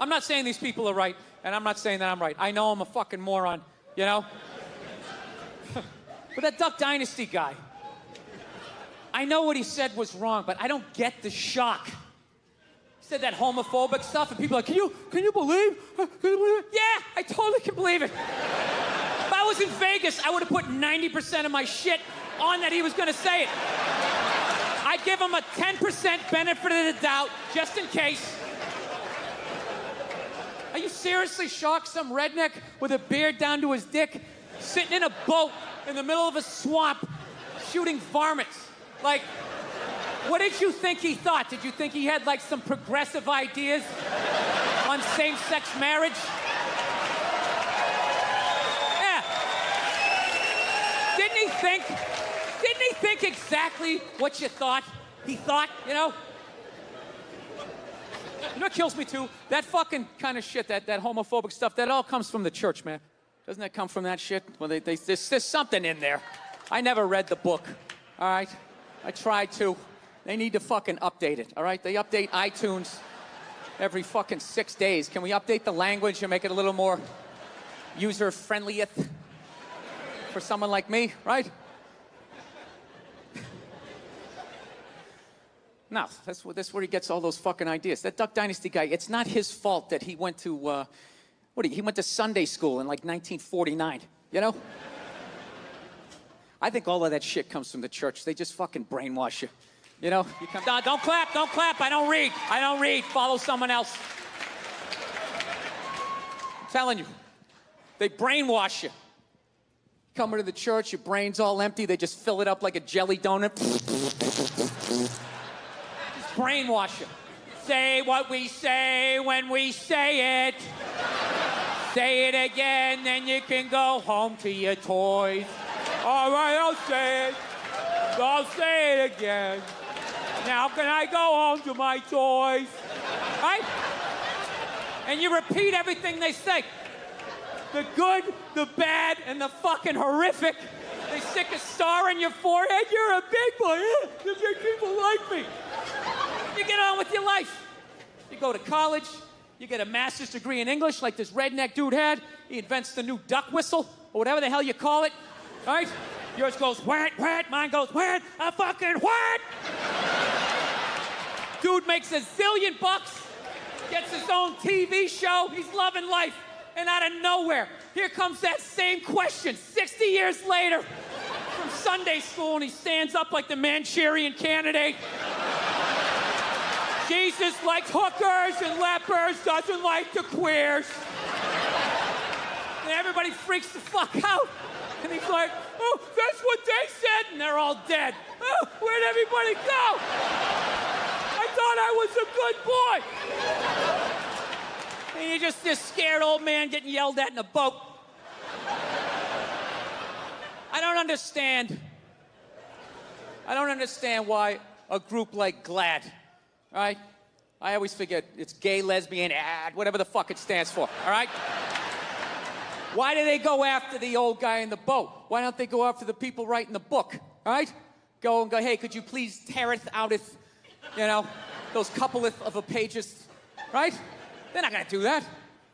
I'm not saying these people are right, and I'm not saying that I'm right. I know I'm a fucking moron, you know? But that Duck Dynasty guy, I know what he said was wrong, but I don't get the shock. He said that homophobic stuff, and people are like, can you believe? Can you believe it? Yeah, I totally can believe it. If I was in Vegas, I would have put 90% of my shit on that he was gonna say it. I'd give him a 10% benefit of the doubt, just in case. Are you seriously shocked? Some redneck with a beard down to his dick, sitting in a boat in the middle of a swamp, shooting varmints. Like, what did you think he thought? Did you think he had, like, some progressive ideas on same-sex marriage? Yeah. Didn't he think exactly what you thought he thought, you know? You know what kills me, too? That fucking kind of shit, that homophobic stuff, that all comes from the church, man. Doesn't that come from that shit? Well, there's something in there. I never read the book, all right? I tried to. They need to fucking update it, all right? They update iTunes every fucking 6 days. Can we update the language and make it a little more user-friendly for someone like me, right? No, that's where he gets all those fucking ideas. That Duck Dynasty guy, it's not his fault that he went to, he went to Sunday school in like 1949, you know? I think all of that shit comes from the church. They just fucking brainwash you. You know? No, don't clap, I don't read. Follow someone else. I'm telling you. They brainwash you. Come into the church, your brain's all empty, they just fill it up like a jelly donut. Brainwash you. Say what we say when we say it. Say it again, then you can go home to your toys. All right, I'll say it. I'll say it again. Now can I go home to my toys? Right? And you repeat everything they say. The good, the bad, and the fucking horrific. They stick a star in your forehead. You're a big boy. The big people like me. You get on with your life. You go to college, you get a master's degree in English like this redneck dude had. He invents the new duck whistle, or whatever the hell you call it, right? Yours goes, what, mine goes, what, a fucking what? Dude makes $1 zillion, gets his own TV show, he's loving life, and out of nowhere, here comes that same question 60 years later from Sunday school, and he stands up like the Manchurian Candidate. Jesus likes hookers and lepers, doesn't like the queers. And everybody freaks the fuck out. And he's like, oh, that's what they said, and they're all dead. Oh, where'd everybody go? I thought I was a good boy. And you're just this scared old man getting yelled at in a boat. I don't understand why a group like GLAAD, right? I always forget, it's gay, lesbian, whatever the fuck it stands for, all right? Why do they go after the old guy in the boat? Why don't they go after the people writing the book, all right? Go, hey, could you please teareth outeth, you know, those couple of pages, right? They're not gonna do that.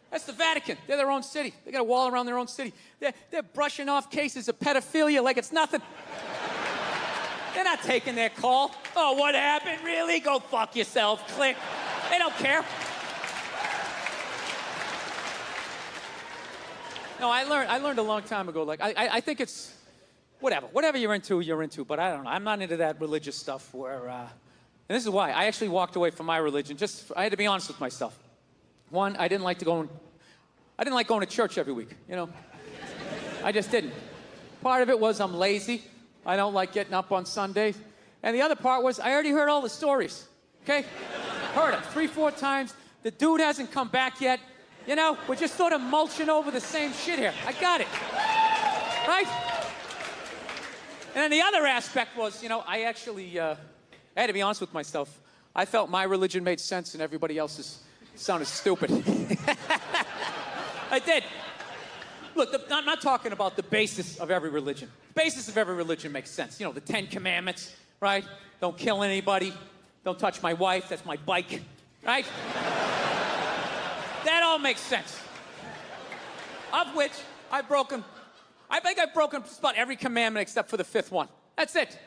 That's the Vatican. They're their own city. They got a wall around their own city. They're brushing off cases of pedophilia like it's nothing. They're not taking their call. Oh, what happened? Really? Go fuck yourself. Click. They don't care. No, I learned a long time ago, like, I think it's, whatever you're into, but I don't know. I'm not into that religious stuff where, and this is why. I actually walked away from my religion. I had to be honest with myself. One, I didn't like going to church every week, you know. I just didn't. Part of it was I'm lazy. I don't like getting up on Sundays. And the other part was I already heard all the stories, okay? Heard them 3-4 times. The dude hasn't come back yet. You know, we're just sort of mulching over the same shit here. I got it, right? And then the other aspect was, you know, I actually, I had to be honest with myself. I felt my religion made sense and everybody else's sounded stupid. I did. Look, I'm not talking about the basis of every religion. The basis of every religion makes sense. You know, the 10 Commandments, right? Don't kill anybody. Don't touch my wife. That's my bike, right? all makes sense. Of which I think I've broken just about every commandment except for the fifth one. That's it.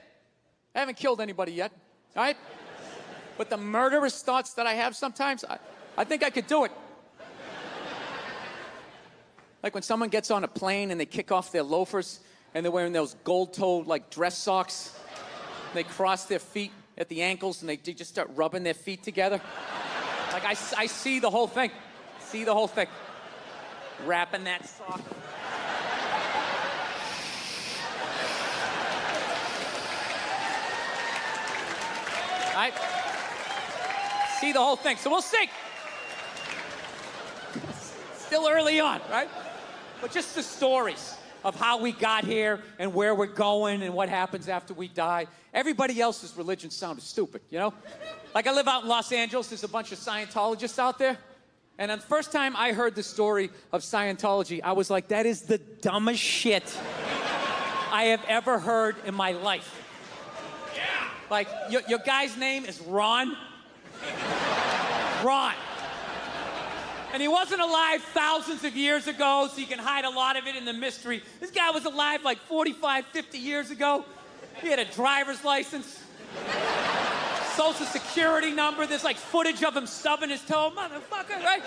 I haven't killed anybody yet, all right? But the murderous thoughts that I have sometimes, I think I could do it. Like when someone gets on a plane and they kick off their loafers and they're wearing those gold-toed, like, dress socks. They cross their feet at the ankles and they just start rubbing their feet together. Like, I see the whole thing. See the whole thing. Wrapping that sock. All right? See the whole thing. So we'll see. Still early on, right? But just the stories of how we got here and where we're going and what happens after we die. Everybody else's religion sounded stupid, you know? Like, I live out in Los Angeles. There's a bunch of Scientologists out there. And the first time I heard the story of Scientology, I was like, that is the dumbest shit I have ever heard in my life. Yeah. Like, your guy's name is Ron. Ron. And he wasn't alive thousands of years ago, so you can hide a lot of it in the mystery. This guy was alive like 45, 50 years ago. He had a driver's license, social security number. There's like footage of him stubbing his toe. Motherfucker, right?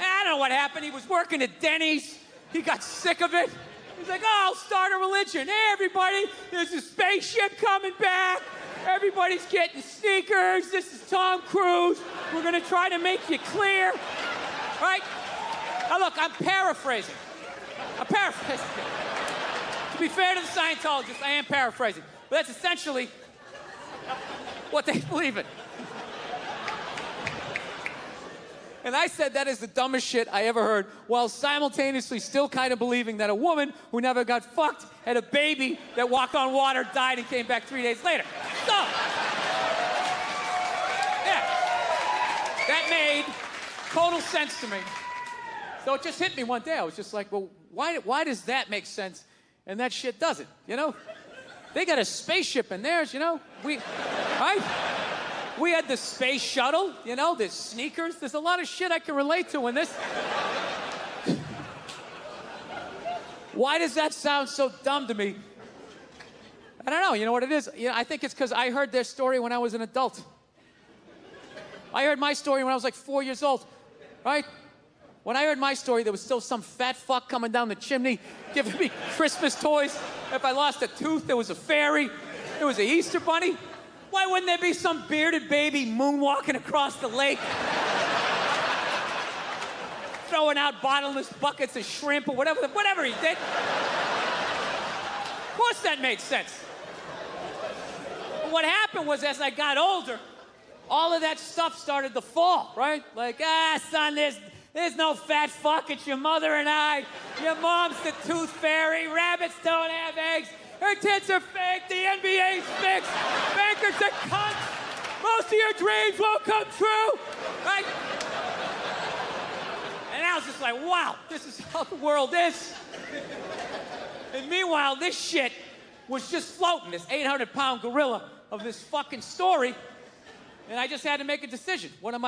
I don't know what happened. He was working at Denny's. He got sick of it. He's like, oh, I'll start a religion. Hey, everybody, there's a spaceship coming back. Everybody's getting sneakers. This is Tom Cruise. We're going to try to make you clear. Right? Now, look, I'm paraphrasing. To be fair to the Scientologists, I am paraphrasing. But that's essentially what they believe in. And I said that is the dumbest shit I ever heard, while simultaneously still kind of believing that a woman who never got fucked had a baby that walked on water, died, and came back 3 days later. So, yeah, that made total sense to me. So it just hit me one day. I was just like, well, why does that make sense and that shit doesn't, you know? They got a spaceship in theirs, you know? Right? We had the space shuttle, you know, there's sneakers. There's a lot of shit I can relate to in this. Why does that sound so dumb to me? I don't know. You know what it is? You know, I think it's because I heard their story when I was an adult. I heard my story when I was like 4 years old, right? When I heard my story, there was still some fat fuck coming down the chimney giving me Christmas toys. If I lost a tooth, there was a fairy. There was an Easter bunny. Why wouldn't there be some bearded baby moonwalking across the lake? Throwing out bottomless buckets of shrimp or whatever he did. Of course that made sense. But what happened was, as I got older, all of that stuff started to fall, right? Like, son, there's no fat fuck, it's your mother and I. Your mom's the tooth fairy, rabbits don't have eggs. Her tits are fake, the NBA's fixed, bankers are cunts, most of your dreams won't come true, right? And I was just like, wow, this is how the world is. And meanwhile, this shit was just floating, this 800-pound gorilla of this fucking story, and I just had to make a decision. What am I